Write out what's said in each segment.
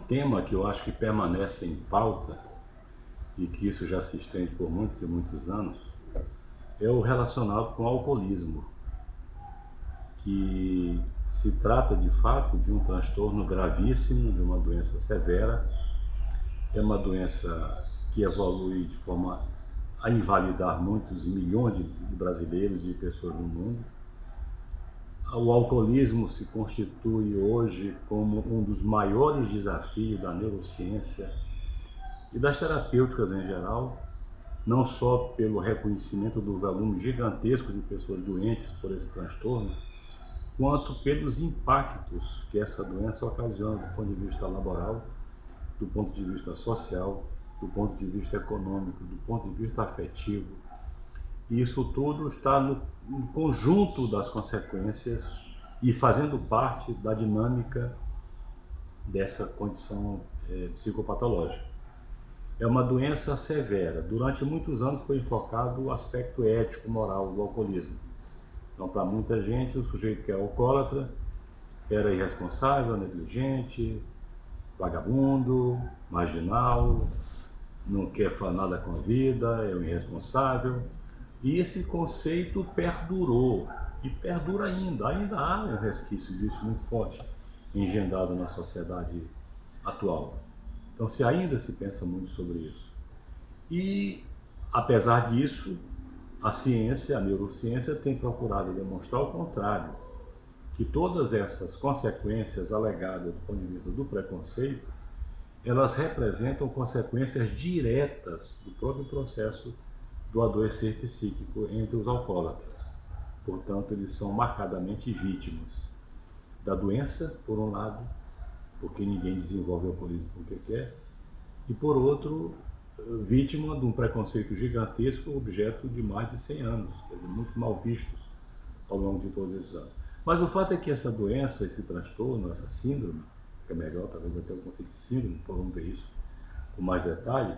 tema que eu acho que permanece em pauta e que isso já se estende por muitos e muitos anos é o relacionado com o alcoolismo, que se trata de fato de um transtorno gravíssimo, de uma doença severa, é uma doença que evolui de forma a invalidar muitos milhões de brasileiros e de pessoas no mundo. O alcoolismo se constitui hoje como um dos maiores desafios da neurociência e das terapêuticas em geral, não só pelo reconhecimento do volume gigantesco de pessoas doentes por esse transtorno, quanto pelos impactos que essa doença ocasiona do ponto de vista laboral, do ponto de vista social, do ponto de vista econômico, do ponto de vista afetivo. E isso tudo está no conjunto das consequências e fazendo parte da dinâmica dessa condição psicopatológica. É uma doença severa. Durante muitos anos foi enfocado o aspecto ético-moral do alcoolismo. Então, para muita gente, o sujeito que é alcoólatra era irresponsável, negligente, vagabundo, marginal, não quer fazer nada com a vida, é um irresponsável. E esse conceito perdurou e perdura ainda há um resquício disso muito forte engendrado na sociedade atual. Então ainda se pensa muito sobre isso. E, apesar disso, a ciência, a neurociência tem procurado demonstrar o contrário, que todas essas consequências alegadas do ponto de vista do preconceito, elas representam consequências diretas do próprio processo do adoecer psíquico entre os alcoólatras. Portanto, eles são marcadamente vítimas da doença, por um lado, porque ninguém desenvolve alcoolismo porque quer, e por outro, vítima de um preconceito gigantesco, objeto de mais de 100 anos, quer dizer, muito mal vistos ao longo de todos esses anos. Mas o fato é que essa doença, esse transtorno, essa síndrome, que é melhor, talvez até o conceito de síndrome, vamos ver isso com mais detalhe,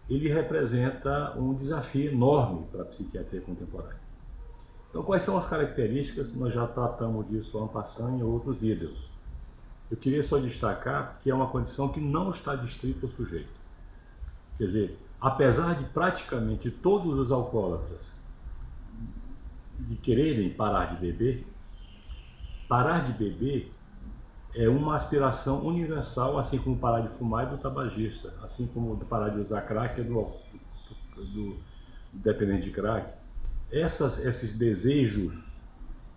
ele representa um desafio enorme para a psiquiatria contemporânea. Então, quais são as características? Nós já tratamos disso en passant em outros vídeos. Eu queria só destacar que é uma condição que não está distrita ao sujeito. Quer dizer, apesar de praticamente todos os alcoólatras de quererem parar de beber é uma aspiração universal, assim como parar de fumar é do tabagista, assim como parar de usar crack é do dependente de crack. Esses desejos,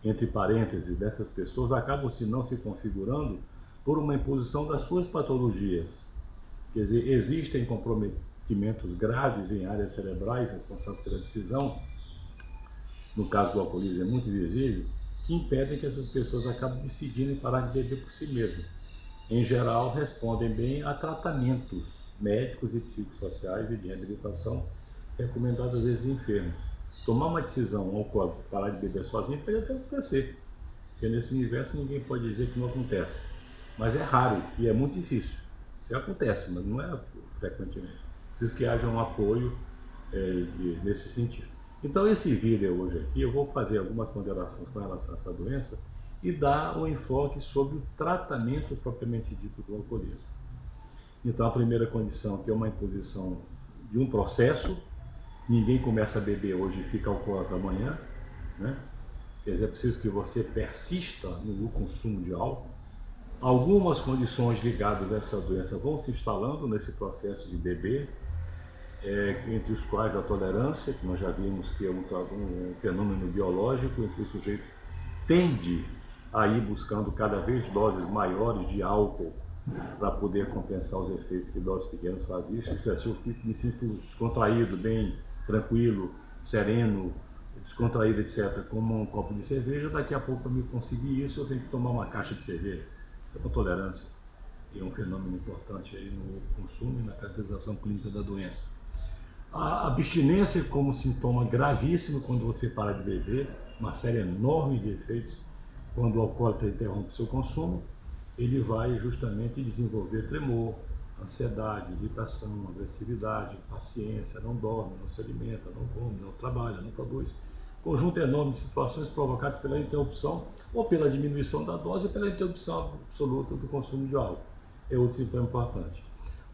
entre parênteses, dessas pessoas acabam não se configurando por uma imposição das suas patologias. Quer dizer, existem comprometimentos graves em áreas cerebrais responsáveis pela decisão, no caso do alcoolismo é muito visível, que impedem que essas pessoas acabem decidindo parar de beber por si mesmas. Em geral, respondem bem a tratamentos médicos e psicossociais e de reabilitação recomendados às vezes em enfermos. Tomar uma decisão alcoólica, parar de beber sozinho, pode até acontecer, porque nesse universo ninguém pode dizer que não acontece. Mas é raro e é muito difícil. Isso acontece, mas não é frequentemente. Preciso que haja um apoio nesse sentido. Então, esse vídeo hoje aqui, eu vou fazer algumas ponderações com relação a essa doença e dar um enfoque sobre o tratamento propriamente dito do alcoolismo. Então, a primeira condição, que é uma imposição de um processo, ninguém começa a beber hoje e fica alcoólatra amanhã, né? Quer dizer, é preciso que você persista no consumo de álcool. Algumas condições ligadas a essa doença vão se instalando nesse processo de beber, entre os quais a tolerância, que nós já vimos que é um fenômeno biológico em que o sujeito tende a ir buscando cada vez doses maiores de álcool para poder compensar os efeitos que doses pequenas fazem isso. Se eu me sinto descontraído, bem tranquilo, sereno, descontraído, etc., como um copo de cerveja, daqui a pouco para me conseguir isso eu tenho que tomar uma caixa de cerveja. Isso é uma tolerância. E é um fenômeno importante aí no consumo e na caracterização clínica da doença. A abstinência como sintoma gravíssimo quando você para de beber, uma série enorme de efeitos. Quando o alcoólatra interrompe seu consumo, ele vai justamente desenvolver tremor, ansiedade, irritação, agressividade, impaciência, não dorme, não se alimenta, não come, não trabalha, não produz. Conjunto enorme de situações provocadas pela interrupção ou pela diminuição da dose ou pela interrupção absoluta do consumo de álcool. é outro sintoma importante.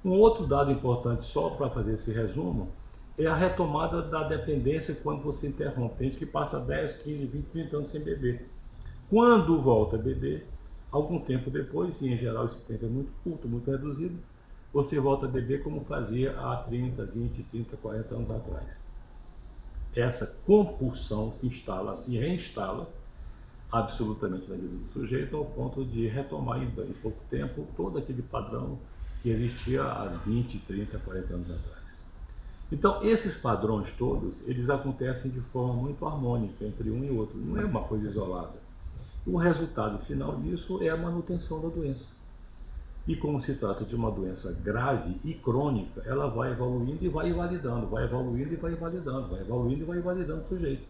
Um outro dado importante, só para fazer esse resumo, é a retomada da dependência quando você interrompe. Tem gente que passa 10, 15, 20, 30 anos sem beber. Quando volta a beber, algum tempo depois, e em geral esse tempo é muito curto, muito reduzido, você volta a beber como fazia há 30, 20, 30, 40 anos atrás. Essa compulsão se instala, se reinstala absolutamente na vida do sujeito, ao ponto de retomar em pouco tempo todo aquele padrão que existia há 20, 30, 40 anos atrás. Então, esses padrões todos, eles acontecem de forma muito harmônica entre um e outro, não é uma coisa isolada. O resultado final disso é a manutenção da doença. E como se trata de uma doença grave e crônica, ela vai evoluindo e vai invalidando, vai evoluindo e vai invalidando, vai evoluindo e vai invalidando o sujeito.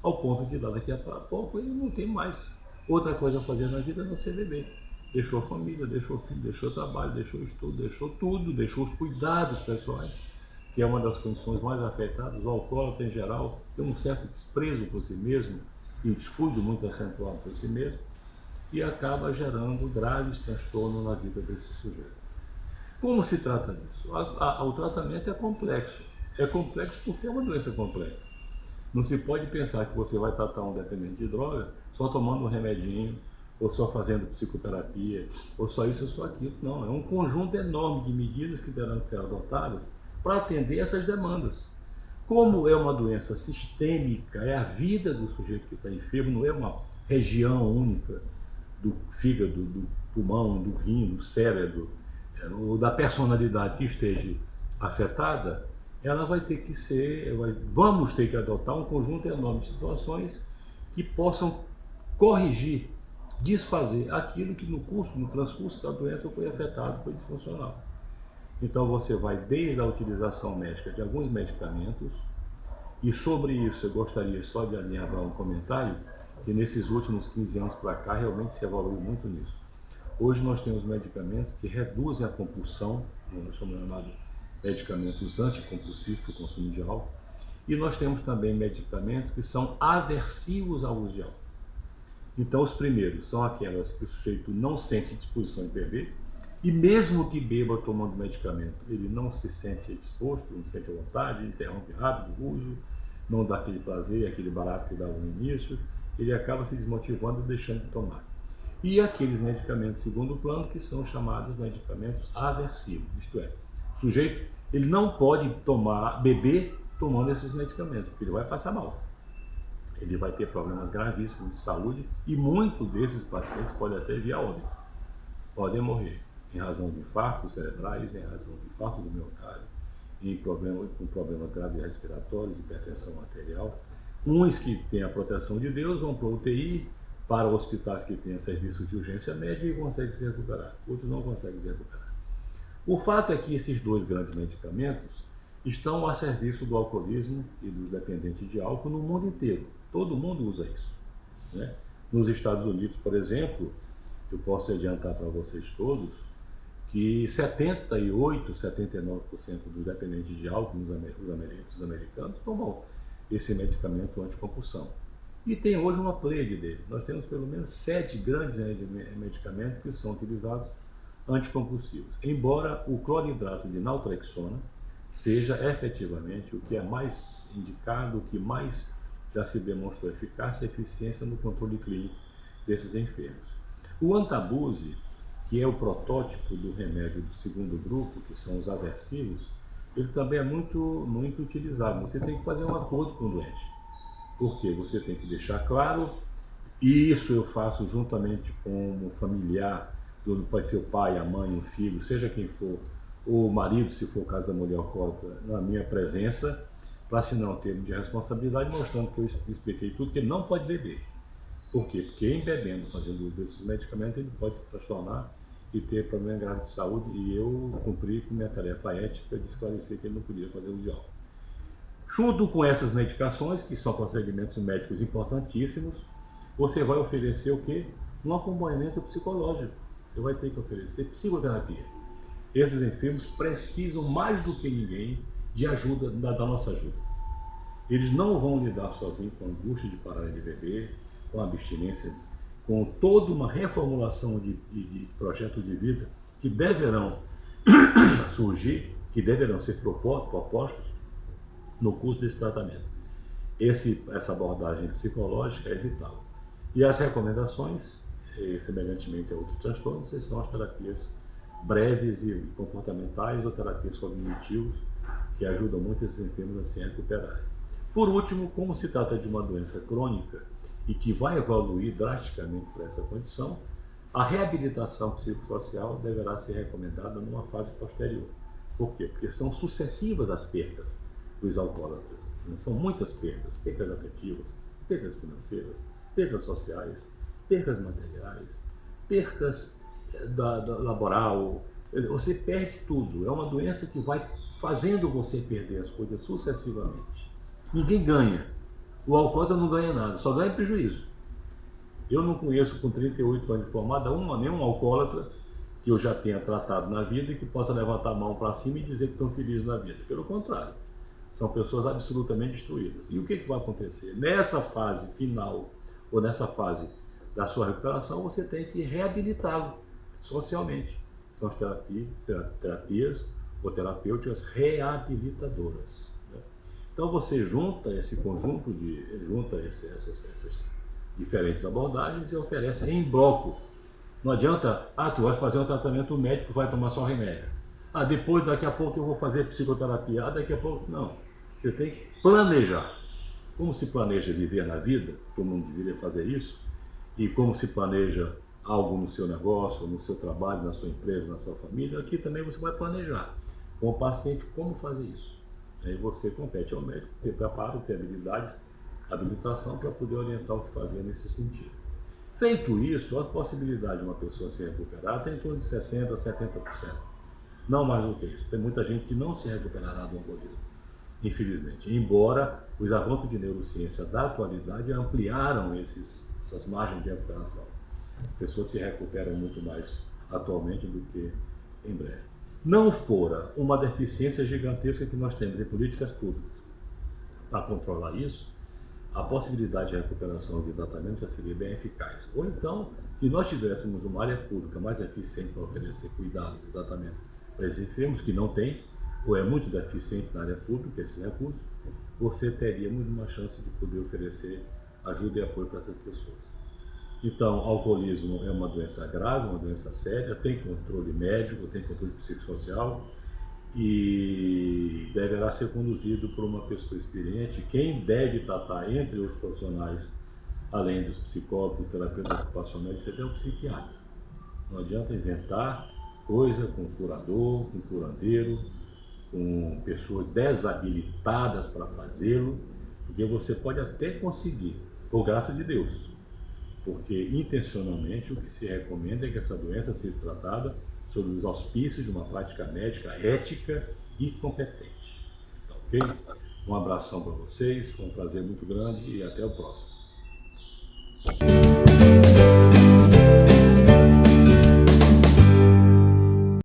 Ao ponto de lá daqui a pouco ele não tem mais outra coisa a fazer na vida a não ser beber. Deixou a família, deixou o filho, deixou o trabalho, deixou o estudo, deixou tudo, deixou os cuidados pessoais, que é uma das condições mais afetadas. O alcoólatra em geral tem um certo desprezo por si mesmo e um descuido muito acentuado por si mesmo, e acaba gerando graves transtornos na vida desse sujeito. Como se trata disso? O tratamento é complexo. É complexo porque é uma doença complexa. Não se pode pensar que você vai tratar um dependente de droga só tomando um remedinho, ou só fazendo psicoterapia, ou só isso ou só aquilo. Não, é um conjunto enorme de medidas que terão que ser adotadas para atender essas demandas. Como é uma doença sistêmica, é a vida do sujeito que está enfermo, não é uma região única do fígado, do pulmão, do rim, do cérebro, ou da personalidade que esteja afetada, ela vai ter que ser, vamos ter que adotar um conjunto enorme de situações que possam corrigir, desfazer aquilo que no transcurso da doença foi afetado, foi disfuncional. Então você vai desde a utilização médica de alguns medicamentos, e sobre isso eu gostaria só de alinhavar um comentário, que nesses últimos 15 anos para cá realmente se evoluiu muito nisso. Hoje nós temos medicamentos que reduzem a compulsão, nós chamamos de medicamentos anticompulsivos para o consumo de álcool, e nós temos também medicamentos que são aversivos ao uso de álcool. Então os primeiros são aquelas que o sujeito não sente disposição em beber, e mesmo que beba tomando medicamento, ele não se sente disposto, não sente vontade, interrompe rápido o uso, não dá aquele prazer, aquele barato que dava no início, ele acaba se desmotivando e deixando de tomar. E aqueles medicamentos de segundo plano que são chamados medicamentos aversivos, isto é, o sujeito ele não pode beber tomando esses medicamentos, porque ele vai passar mal. Ele vai ter problemas gravíssimos de saúde e muitos desses pacientes podem até vir a óbito, podem morrer em razão de infartos cerebrais, em razão de infarto do miocárdio, com problemas graves respiratórios, hipertensão arterial. Uns que têm a proteção de Deus vão para o UTI, para hospitais que têm serviços de urgência médica e conseguem se recuperar. Outros não conseguem se recuperar. O fato é que esses dois grandes medicamentos estão a serviço do alcoolismo e dos dependentes de álcool no mundo inteiro. Todo mundo usa isso, né? Nos Estados Unidos, por exemplo, eu posso adiantar para vocês todos que 78, 79% dos dependentes de álcool os americanos tomam esse medicamento anticompulsão. E tem hoje uma pleiade dele. Nós temos pelo menos 7 grandes medicamentos que são utilizados anticompulsivos. Embora o cloridrato de naltrexona seja efetivamente o que é mais indicado, o que mais já se demonstrou eficácia e eficiência no controle clínico desses enfermos. O antabuse, que é o protótipo do remédio do segundo grupo, que são os aversivos, ele também é muito utilizado. Você tem que fazer um acordo com o doente. Porque você tem que deixar claro, e isso eu faço juntamente com um familiar, pode ser o pai, a mãe, o filho, seja quem for, ou o marido, se for o caso da mulher alcoólatra, na minha presença, para assinar um termo de responsabilidade, mostrando que eu expliquei tudo, que ele não pode beber. Por quê? Porque em bebendo, fazendo uso desses medicamentos, ele pode se transtornar e ter problema grave de saúde, e eu cumpri com minha tarefa ética de esclarecer que ele não podia fazer uso de álcool. Junto com essas medicações, que são procedimentos médicos importantíssimos, você vai oferecer o quê? Um acompanhamento psicológico. Você vai ter que oferecer psicoterapia. Esses enfermos precisam, mais do que ninguém, de ajuda, da nossa ajuda. Eles não vão lidar sozinhos com a angústia de parar de beber, com a abstinência, com toda uma reformulação de projeto de vida que deverão surgir, que deverão ser propostos no curso desse tratamento. Essa abordagem psicológica é vital. E as recomendações, semelhantemente a outros transtornos, são as terapias breves e comportamentais ou terapias cognitivas, que ajudam muito esses enfermos a se recuperarem. Por último, como se trata de uma doença crônica e que vai evoluir drasticamente para essa condição, a reabilitação psicossocial deverá ser recomendada numa fase posterior. Por quê? Porque são sucessivas as perdas dos alcoólatras. São muitas perdas, perdas afetivas, perdas financeiras, perdas sociais, perdas materiais, perdas da laboral. Você perde tudo. É uma doença que vai fazendo você perder as coisas sucessivamente. Ninguém ganha. O alcoólatra não ganha nada, só ganha prejuízo. Eu não conheço, com 38 anos de formada, nenhum alcoólatra que eu já tenha tratado na vida e que possa levantar a mão para cima e dizer que estão felizes na vida. Pelo contrário, são pessoas absolutamente destruídas. E o que vai acontecer? Nessa fase final, ou nessa fase da sua recuperação, você tem que reabilitá-lo socialmente. São as terapias ou terapêuticas reabilitadoras. Então você junta esse conjunto essas diferentes abordagens e oferece em bloco. Não adianta, tu vai fazer um tratamento médico, vai tomar só remédio. Depois, daqui a pouco eu vou fazer psicoterapia. Daqui a pouco, não. Você tem que planejar. Como se planeja viver na vida, todo mundo deveria fazer isso, e como se planeja algo no seu negócio, no seu trabalho, na sua empresa, na sua família, aqui também você vai planejar com o paciente como fazer isso. Aí você compete ao médico, ter preparo, ter habilitação para poder orientar o que fazer nesse sentido. Feito isso, as possibilidades de uma pessoa se recuperar tem em torno de 60% a 70%. Não mais do que isso. Tem muita gente que não se recuperará do alcoolismo, infelizmente. Embora os avanços de neurociência da atualidade ampliaram essas margens de recuperação. As pessoas se recuperam muito mais atualmente do que em breve. Não fora uma deficiência gigantesca que nós temos em políticas públicas para controlar isso, a possibilidade de recuperação de tratamento já seria bem eficaz. Ou então, se nós tivéssemos uma área pública mais eficiente para oferecer cuidados e tratamento para esses enfermos, que não tem, ou é muito deficiente na área pública esses recursos, você teria muito mais chance de poder oferecer ajuda e apoio para essas pessoas. Então, alcoolismo é uma doença grave, uma doença séria, tem controle médico, tem controle psicossocial e deverá ser conduzido por uma pessoa experiente. Quem deve tratar, entre os profissionais, além dos psicólogos, terapeutas ocupacionais, é o psiquiatra. Não adianta inventar coisa com curador, com curandeiro, com pessoas desabilitadas para fazê-lo, porque você pode até conseguir, por graça de Deus. Porque, intencionalmente, o que se recomenda é que essa doença seja tratada sob os auspícios de uma prática médica ética e competente. Tá, ok? Um abração para vocês, foi um prazer muito grande e até o próximo.